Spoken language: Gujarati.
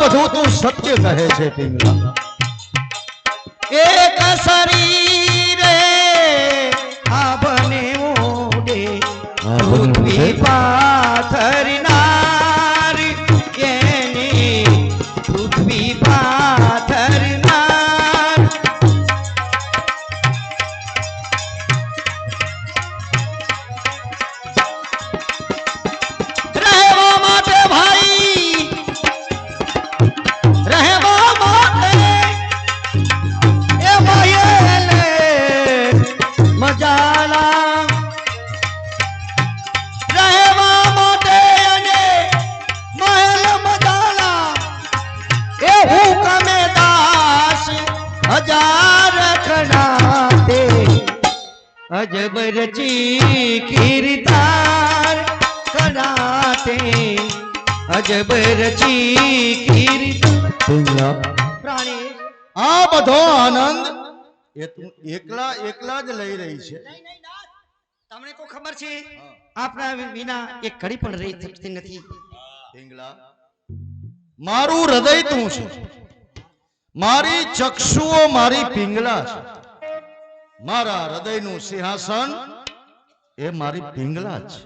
બધું તું સત્ય કહે છે પિંગલા. એક શરીરે આભને ઓડે પૃથ્વી પાથરનાર એની પૃથ્વી પાથરનાર રહેવા માટે ભાઈ રહેવા માટે એ મહેલે મજાલા રહેવા માટે અને મહેલ મજાલા એ હુકમે દાસ હજાર ખણાતે અજબ રચી કીર્તાર ખણાતે અજબ રચી કીર્તાર પિંગલા, પ્રાણી આ બધો આનંદ એ તું એકલા એકલા જ લઈ રહી છે. તમને કોઈ ખબર છે આપણા વિના એક ઘડી પણ રહી શકતી નથી. પિંગલા, મારું હૃદય તું છે, મારી ચક્ષુઓ મારી પિંગલા છે, મારા હૃદયનું સિંહાસન એ મારી પિંગલા છે.